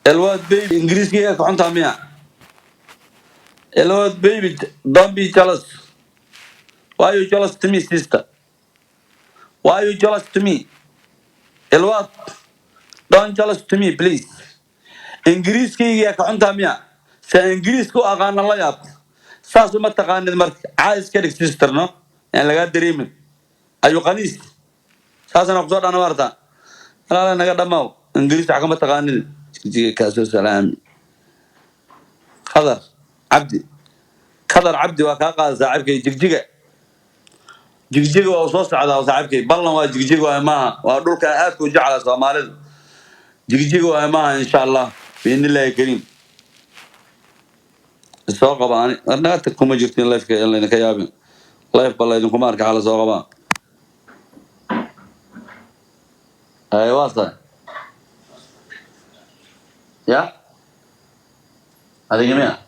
الواد بيبي انجليزي كنت عميا. الواد بيبي don't be jealous. Why you jealous to me sister? Why you jealous to me? الواد don't jealous to me please. انجليزي كنت عميا. سانجليزكو اغانا الله ياب. ساسو ما تقاند مرك عايز كده sister no. يعني لقى دريمن. ايو قنيس. ساسنا قصور انا ورتا. لا لا نقدر ماو. انجليزي حكمة تقاند. جي كاسو سلام. خضر عبدي. خضر عبدي وكاقا صاحبك جيجيجا جيجيجا وصوص على صاحبك بالله وجيجيجا وما ودولك آت وجعل صومالي جيجيجا وما إن شاء الله بإذن الله الكريم السوق باني أنا أتكلم جرتين لايف كي الله ينكيابين لايف بالله يدكم مارك على سوق بان أيوة صح يا هذا جميع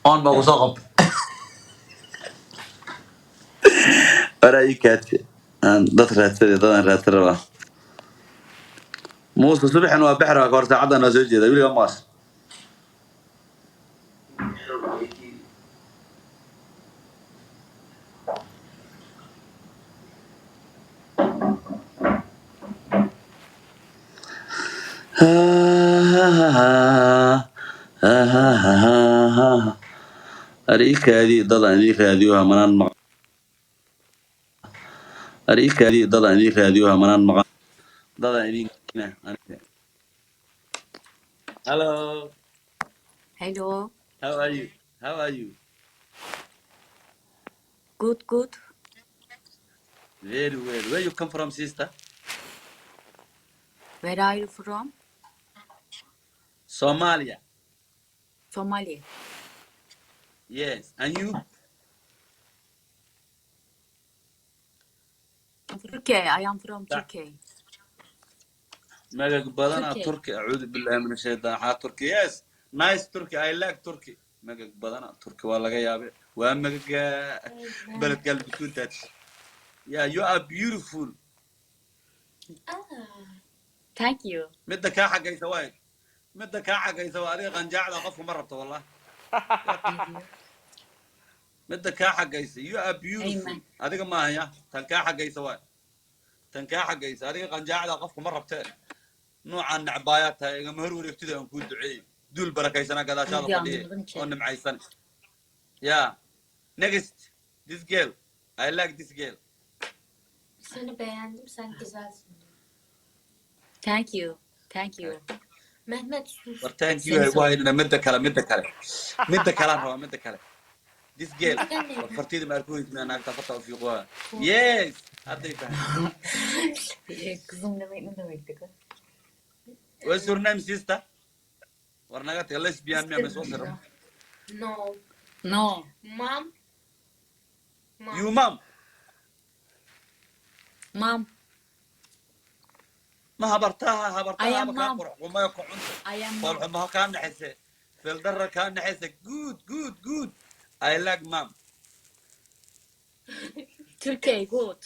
أون بقول سوق رأيك كاتي أن ضد راتر موسى صبح إنه بحر كورس عدنا زوجي ذا يقول ماس أريك هذه ضد أريك هذه ومنان مق أريك هذه ضد أريك هذه ومنان مق ضد أريك Hello. Hello. How are you? How are you? Good, good. Very well. Where you come from, sister? Where are you from? Somalia. Somalia. Yes. And you? Turkey. I am from Turkey. Magag badana Turkey. Turkey. أعوذ بالله من الشيطان. ها Turkey. Yes. Nice Turkey. I like Turkey. Magag badana Turkey. والله جايبه. وأمك بلد قلب كنتش. Yeah, you are beautiful. Thank you. مدة كاحة جاي سواي. مدة كاحة جاي سواي. أنا قنجاع أقف مرة والله. مدة كاحة جاي سواي. You are beautiful. Amen. هذيك ما هي. تنكاحة جاي سواي. تنكاحة جاي سواي. هذيك قنجاع أقف مرة بتاني. نوعا عباياتها يا مهر وريفتي ان كنت دعي دول بركه سنه قدا شاده فدي on معيسن يا next this girl I like this girl Seni beğendim, sen güzelsin. Thank you. Thank you. Mehmet sus. thank you وايد انا مده كلام this girl فرتيدي ما اركوي انا تفضل في قوا yes هذي فاهم Kızım demek ne demekti kız? what's your name sister ورناقات lesbian ميا مسوسر No. No. Mom. you mom Mom. ما هبرتها I am مكان mom. قرح وما يكون I am طول mom. عمرها كان نحسه في الدرة كان نحسه good I like mom Turkey. Good.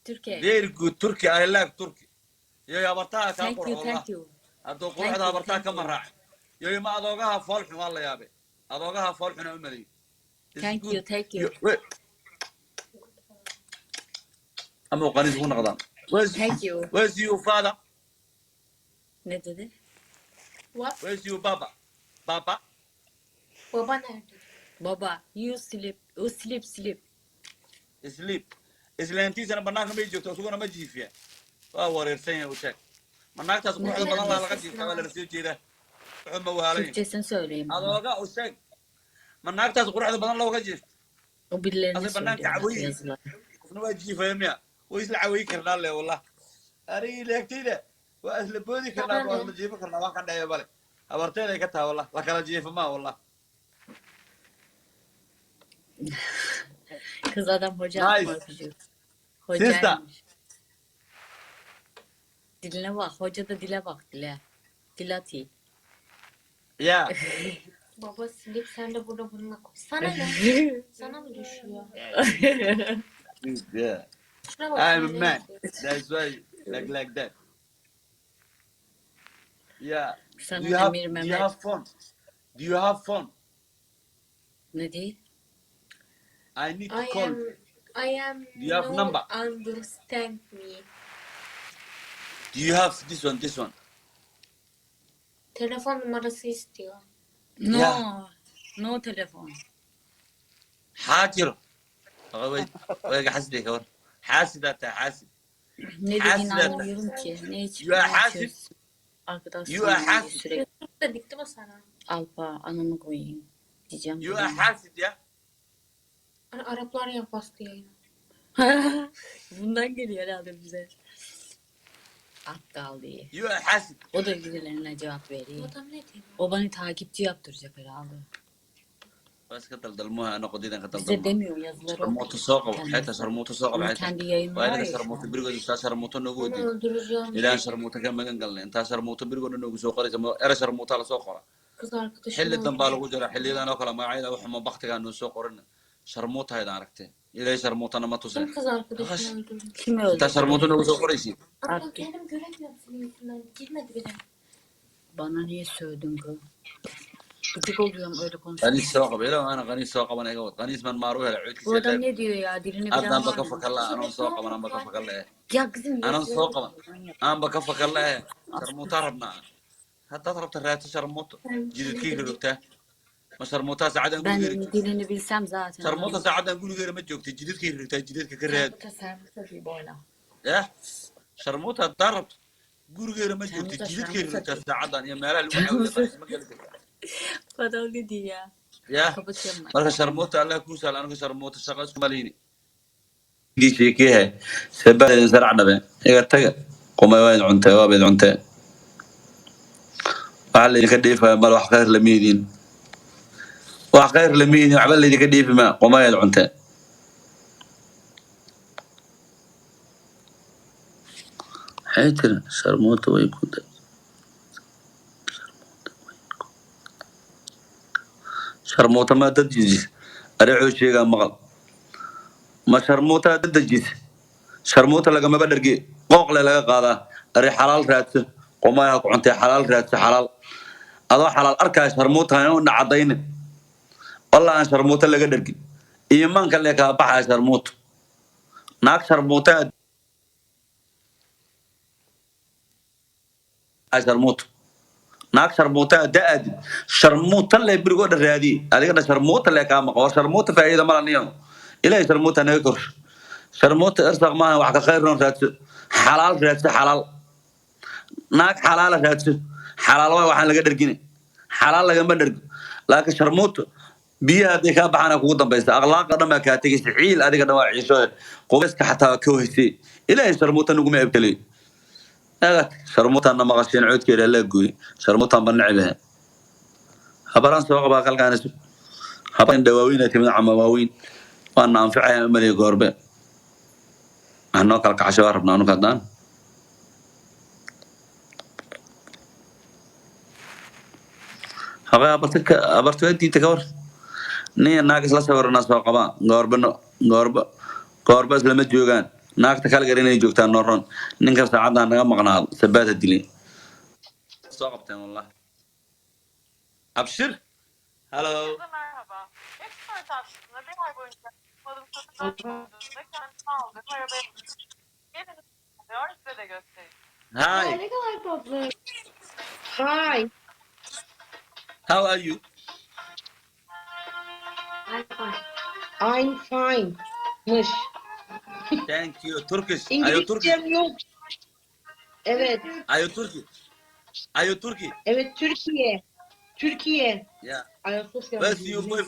Turkey. very good Turkey I like Turkey يا برتاها كان Thank قرح you. والله Thank you. هذا Thank قرحها you. برتاها Thank كم you. راح يا ما أذوقها فالح والله يا أبي أذوقها فالح أنا أمري Thank you. Thank you. أما قنيس هو نقدان Thank you. where's your father Ne dedi? What? where's your baba Baba nerede? Baba, you sleep. You sleep. sleep إسلامتي أنا بناك ما يجي توصل أنا ما أجي فيها وريرسين وشك مناك تصبح Mehmet بدل الله bir لقد sesini قبل al. رسيل كذا عم وهالين Türkçesini söyleyeyim bana. أذوقها وشك مناك تصبح بدل الله وجه O birilerine أصل بناك söylüyor عوي yazılar. كنا واجي فهمنا ويسلع عوي كرنا له والله أري لك تيدا وأهل بودي كرنا Sana وأهل ne? جيب كرنا ما كان دايما بالي أبرتين لك تها والله لكن جيب ما والله Kız adam hoca نايس korkucu. سيستا Hocaymış. Diline bak. Hoca da dile bak dile. Dil atayım. يا Baba silip sen de burada bununla koy. Sana ne? Sana mı düşüyor? يا Şuna bak I'm a sen de man yapıyor. that's why like that Yeah. Sana Do you have Emir do you Mehmet. have phone? Do you have phone? Ne değil? I need to call. I am Do you have no number? understand me. Do you have this one? This one? Telefon numarası istiyor. No. Yeah. No telefon. حاجر. ويا حاسد يا كور. حاسد أنت حاسد. Ne dediğini حاسد أنت. anlamıyorum ki. Ne içip You are ne حاسد. içiyorsun? Arkadaş You are sandım diye حاسد. sürekli. Dedik değil mi sana? Alpa ananı koyayım. Diyeceğim. You are dedim. حاسد ya. Hani Araplar ya bastı yayını. Bundan geliyor herhalde bize. Aptal diye. You are حاسد. O da birilerine cevap Bu veriyor. adam ne diyor? O beni takipçi yaptıracak herhalde. بس كتل دلموها أنا قديدا كتل Bize دلموها. demiyor yazıları شرموطة okuyor. ساقة Kendisi. حتى شرموطة ساقة Onun بحتى. kendi yayını var وأنا ya şu شرموطة an. بريقو إنت شرموطة Onu نقودي. öldüreceğim. إلى شرموطة كم مجن قال أنت شرموطة بريقو إنه سوقري جم أنا شرموطة على سوقرة. Kız arkadaşımı حل الدم öldüreceğim. بالغو جرا حل إذا ناكل ما عيدا وحما بختك إنه سوقرنا. شرموطة هيدا عرفته. إلى شرموطة أنا ما Kim توصل. kız arkadaşımı öldürdü? Kim أنت öldürdü? شرموطة إنه سوقري شيء. Ama Artık. kendim göremiyorum senin yüzünden. Girmedi bile. Bana niye sövdün kız? Gıcık oluyorum öyle غني konuşunca. السوق بيلا أنا غني السوق أنا يقول غني اسمه ماروه العود Bu adam كسر. ne diyor ya? Dilini bilen أنا var بكفك mı? الله أنا سوق أنا بكفك الله. Ya kızım أنا yok. سوق أنا بكفك الله. شرموطة ربنا. حتى ضربت الرات شرموطة. جديد كيف ربته. ما شرموطة ساعدنا نقول Ben غيرك. dilini bilsem zaten. شرموطة ساعدنا نقول غير ما جوكتي جديد كيف ربته جديد ككرهت. Sermuta gibi oyna. يا شرموطة ضربت. قول غير ما جوكتي شرموطة جديد كيف ربته شرموطة. ساعدنا يا مالا الوحى ما قلت. Adam ne diyor ya? يا Kapatıyorum ben. مرة شرموطة الله كوسال أنا شرموطة شغل ماليني. دي شيء كيه سبب زرعنا به إيه تجا قوم وين عنته وابد عنته وعلى اللي كديف ما له خير لميدين وخير لميدين وعمل اللي كديف ما قوم وين عنته حيتنا شرموت ويكون شرموت ما تدجس أريحو شيء قام مغل ما شرموت تدجس شرموت لقى ما بدرجي قوق لقى قاضي أريح حلال راتس قوم وين عنته حلال راتس حلال adoo xalaal arkaya sharmuutahan u nacadaynin wallah aan sharmuuta laga dhergin iimaanka lee kaa baxaya sharmuuta naag sharmuuta sharmuuta naag sharmuuta da-adi sharmuuta lee birigoo dhan raadiye adigana sharmuuta lee kaa maqo war sharmuuta faa'iida mala niyo ilaahay sharmuuta naga korsho sharmuuta irsaq maaha wax ka khayrnoon raadso xalaal raadso xalaal naag xalaala raadso xalaal waay waxaan laga dhergine xalaal lagama dhergo laakiin sharmuuta biyaha hadday kaa baxaana kugu dambaysa akhlaaqa dhan baa kaa tegaysa ciil adiga dhan waa ciisho qubayska xataa waa ka wahaysay ilaahay sharmuuta naguma ebtelay agat sharmuutaanna maqasheen coodkeeda laa gooyey sharmuutaan ba necibaha habaraan soo qabaa qalkaanisu habaraan dhawaaweyna timid cama waaweyn waana anficaya umaliya goorbe waxaa noo kala kacasho waa rabnaa anuka haddaan haqay abarta waa diinta ka war nin naag isla sawirana soo qabaa goorba islama joogaan naagta kala gar inay joogtaan nooroon ninka saacaddaa naga maqnaado sabaata dilay soo qabteen wallah abshir hello Herkese merhaba. Expert aslında bir ay boyunca yapmadığım satın aldığında kendime aldığım arabaya gelin diyor size de göstereyim. hi Ne kadar tatlı. Hi. how are you I'm fine. Mış. thank you turkish İngilizcem yok. Evet. are you turkey Evet Türkiye. Türkiye. yeah Ayasofya. bas you boy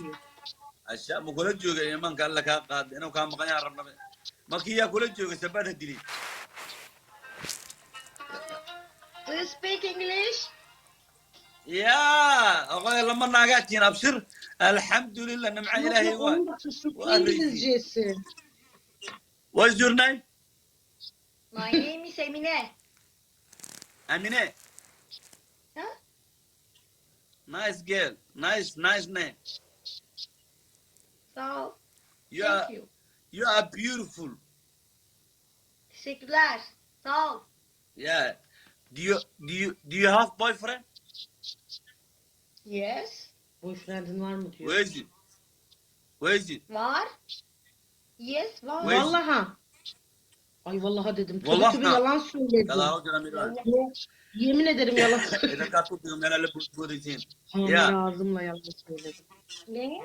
asha ma kula jooga imanka alla kaa qaad inuu kaa maqan yaha rabnabe markii yaa kula jooga sabaata dilay Do you speak English? يا أخوي لما ناقاتين أبشر الحمد لله نمع إلهي Onun da İngilizcesi. What's your name? My name is Emine. Amine. Huh? Nice girl. Nice name. Sağ ol. You Thank are you. you are beautiful. Teşekkürler. Sağ ol. Yeah. Do you have boyfriend? Yes. Boyfriendin var mı diyor. Where is it? Where is it? Var. Yes var. Where is it? Vallaha. Ay vallaha dedim. Tövbe والله tövbe ها. yalan يلا söyledim. راجل أميران. Yemin ederim yalan إذا söyledim. كانت تقول أنا اللي بقولين. Hamile يا ağzımla yalan söyledim. Ne?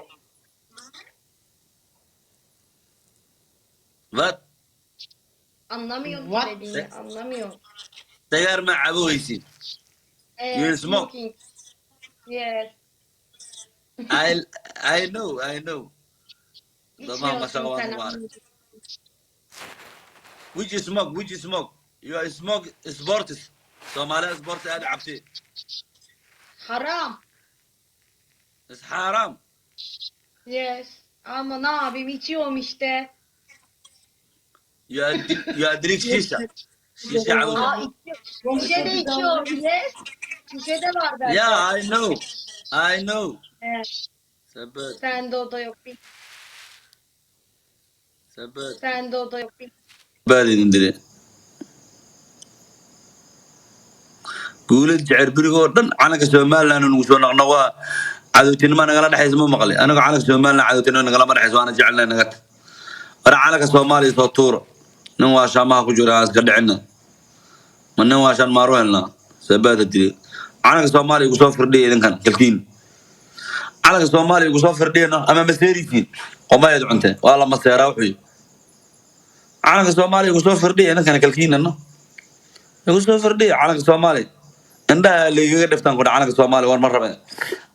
what? Anlamıyorum ki What? dediğini. Anlamıyorum. سيجار مع أبويسي. You smoke. Smoking. Yes. I know. Tamam İçmiyorsun sen. maşallah var. Which smoke? You smoke sports. Somali sport هذا عبتي. Haram. بس حرام. Yes. Ama ne yapayım içiyorum işte. You drink şişe. Şişe Aa عودة. içiyorum. Şişe de içiyorum. Yes. Şişe de var bende. Yeah, I know. Evet. Sebet. Sende o da yok. Sende o da yok. Badin dire. guulid jecel berigoo dhan calanka somalilan nugu soo noqnoqo cadowtinimo nagala dhexaysa ma maqli anaga calanka somalilan cadowtinimo nagalama dhexayso waana jecelnahay naga war calanka soomaaliya soo tuuro nin waa shaamaha ku jira aan iska dhicina ma nin waa shan maaru helnaa sabaada dile calanka soomaaliya igu soo firdhiya idinkan kalkiin calanka soomaaliya igu soo firdhiyano ama maseerisiin qomayeed cunte waa la maseeraa wuxuu calanka soomaaliya igu soo firdhiya idinkana kalkiinano igu soo firdhiya calanka soomaaliya indhaha laygaga dhiftaan ku calanka soomaaliya war ma rabe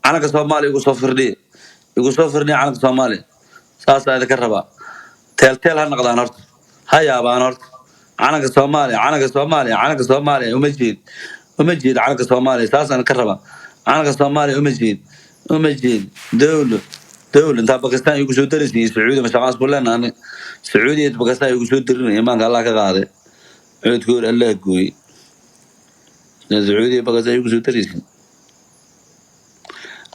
calanka soomaaliya igu soo firdhiya calanka soomaaliya saasaa idinka rabaa teelteel ha noqdaan horta ha yaabaan horta calanka soomaaliya uma jeed calanka soomaaliya saasaan idinka rabaa calanka soomaaliya uma jeed dowlo intaa bakistaan igu soo darisiiyey sacuudi mashaqaas ku leenahay sacuudiya bakistaan igu soo darinaya imaanka allah ka qaaday coodkooda allah gooyey sacuudiya bakistaan igu soo darisiiyey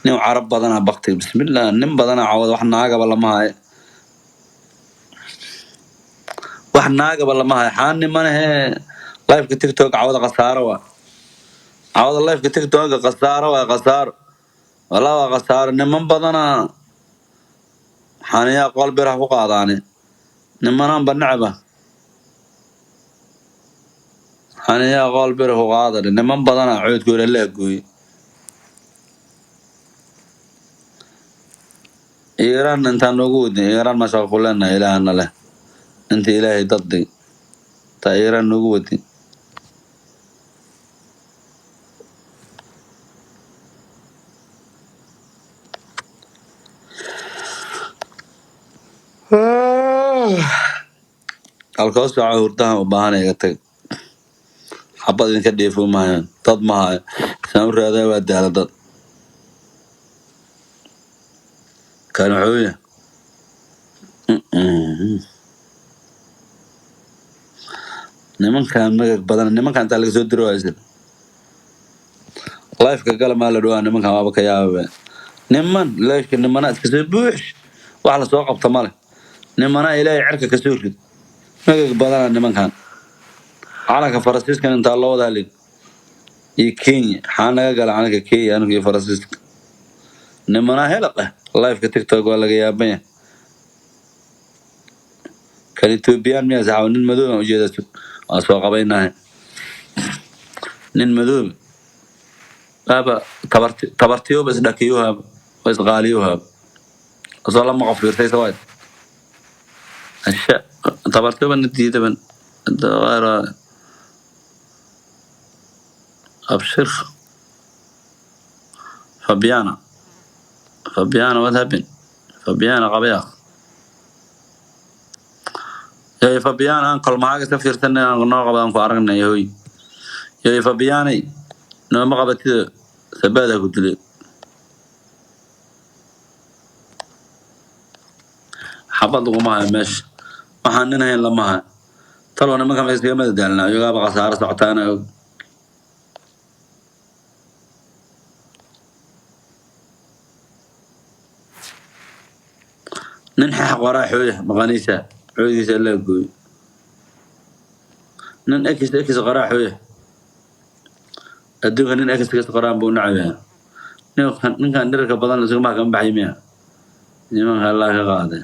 nin carab badana baktay bismillah nin badana cawad wax naagaba lama hayo xaan nimanahe lifeka tiktok cawada khasaaro waa cawada lifeka tiktoka khasaaro walaa waa khasaaro niman badana xaniyaa qol birah ku qaadaane nimanaan banacba xaniyaa qol birah ku qaadane niman badana coodkooda la gooye iiraan intaan noogu wadin iiraan mashaqa ku leenahay ilaahana leh inta ilaahay dadday taa iiraan noogu wadin halkoo saaco hurdahan u baahan iga tag xabad idinka dheefo maayaan dad ma hayo saan u raadaa waa daala dad kan wuxuu yahay nimankan magag badan nimankan intaa laga soo diro haysan lifeka gala maa la dhawaa nimankan waaba ka yaababa niman lifeka nimana iska soo buux wax la soo qabta male nimana ilaahay cirka ka soo rid magag badana nimankan calanka faransiiskan intaa loo wada halin iyo kenya xaa naga gala calanka kenya aniga iyo faransiiska nimana helaq ah lifeka tiktok waa laga yaaban yahay kan ethoobiyan miyaa saxaabo nin madoob aan ujeedaa waa soo qabaynahay nin madoob baaba tabartiyoba isdhakiyohaaba oo isqaaliyohaaba asoo lama qof fiirtay sawaad asha tabartiyoba nadiidaban abshir fabiana what happened fabiana qabeeq yay fabiana aan kolmahaaga iska fiirsanay aan noo qabaan ku aragnay hoy yay fabianay nooma qabatida sabaada ku dilay xabad uguma hayo meesha waxaan nin hayn lama hayo talwa nimanka ma iskaga madadaalnaa iyagaaba khasaaro socotaana og nin xeex qoraa xooya maqaniisa xoodiisa la gooyo nin x qoraa xooya adduunka nin ex kasta qoraan buu nacaya ninkan dherka badan isaguma kan baxay miya nimanka Allah ka qaaday